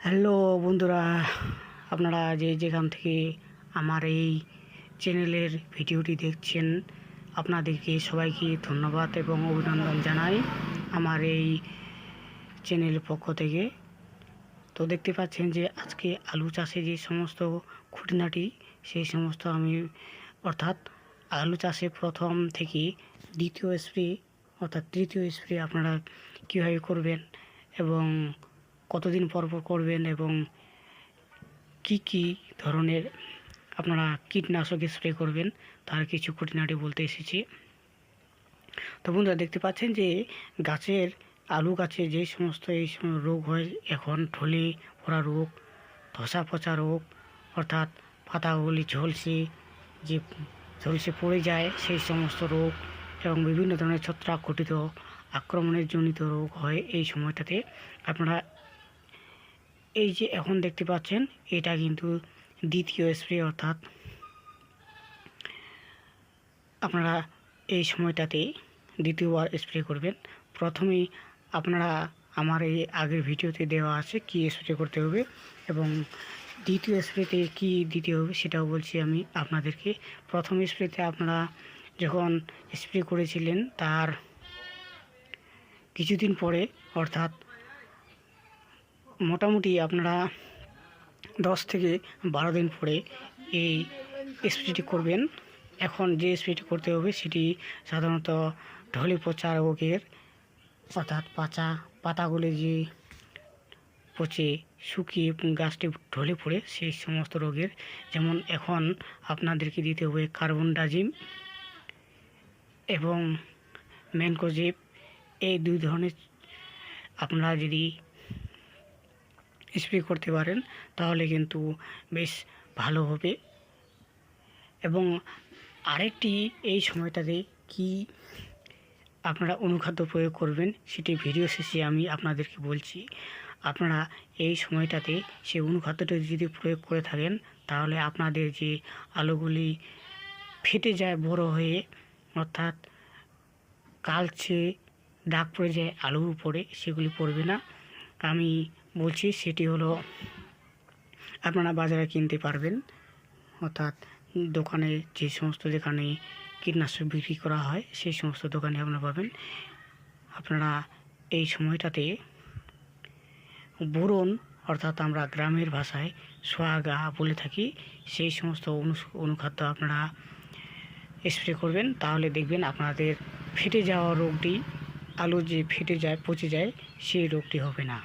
Hello বন্ধুরা, আপনারা যেখান থেকে আমার এই চ্যানেলের ভিডিওটি দেখছেন, আপনাদেরকে সবাইকে ধন্যবাদ এবং অভিনন্দন জানাই আমার এই চ্যানেলের পক্ষ থেকে। তো দেখতে পাচ্ছেন যে আজকে আলু চাষে যে সমস্ত খুঁটিনাটি সেই সমস্ত আমি অর্থাৎ আলু চাষে প্রথম থেকে দ্বিতীয় স্প্রে অর্থাৎ তৃতীয় স্প্রে আপনারা কীভাবে করবেন এবং কতদিন পর পর করবেন এবং কি ধরনের আপনারা কীটনাশক স্প্রে করবেন তার কিছু খুঁটিনাটি বলতে এসেছি। তো বন্ধুরা দেখতে পাচ্ছেন যে গাছের আলু গাছে যে সমস্ত এই রোগ হয় এখন ঢলে পড়া রোগ, ধসা পচা রোগ অর্থাৎ পাতাগুলি ঝলসে পড়ে যায় সেই সমস্ত রোগ এবং বিভিন্ন ধরনের ছত্রাক ঘটিত আক্রমণের জনিত রোগ হয় এই সময়টাতে। আপনারা এই যে এখন দেখতে পাচ্ছেন এটা কিন্তু দ্বিতীয় স্প্রে অর্থাৎ আপনারা এই সময়টাতে দ্বিতীয়বার স্প্রে করবেন। প্রথমেই আপনারা আমার এই আগের ভিডিওতে দেওয়া আছে কি স্প্রে করতে হবে এবং দ্বিতীয় স্প্রেতে কি দিতে হবে সেটাও বলছি আমি আপনাদেরকে। প্রথম স্প্রেতে আপনারা যখন স্প্রে করেছিলেন তার কিছুদিন পরে অর্থাৎ মোটামুটি আপনারা 10 থেকে 12 দিন পরে এই স্প্রেটি করবেন। এখন যে স্প্রেটি করতে হবে সেটি সাধারণত ঢলে পচা রোগের অর্থাৎ পাতাগুলি যে পচে শুকিয়ে গাছটি ঢলে পড়ে সেই সমস্ত রোগের, যেমন এখন আপনাদেরকে দিতে হবে কার্বনডাজিম এবং ম্যানকোজেব। এই দুই ধরনের আপনারা যদি স্প্রে করতে পারেন তাহলে কিন্তু বেশ ভালো হবে। এবং আরেকটি এই সময়টাতে কি আপনারা অনুখাদ্য প্রয়োগ করবেন সেটি ভিডিও শেষে আমি আপনাদেরকে বলছি। আপনারা এই সময়টাতে সেই অনুখাদ্যটা যদি প্রয়োগ করে থাকেন তাহলে আপনাদের যে আলুগুলি ফেটে যায় বড় হয়ে অর্থাৎ কালচে দাগ পড়ে যায় আলুর উপরে, সেগুলি পড়বে না। আমি বলছি সেটি হলো আপনারা বাজারে কিনতে পারবেন অর্থাৎ দোকানে যে সমস্ত দোকানে কীটনাশক বিক্রি করা হয় সেই সমস্ত দোকানে আপনারা পাবেন। আপনারা এই সময়টাতে বোরন অর্থাৎ আমরা গ্রামের ভাষায় সোয়াগা বলে থাকি সেই সমস্ত অনুখাদ্য আপনারা স্প্রে করবেন। তাহলে দেখবেন আপনাদের ফেটে যাওয়া রোগটি, আলু যে ফেটে যায় পচে যায় সেই রোগটি হবে না।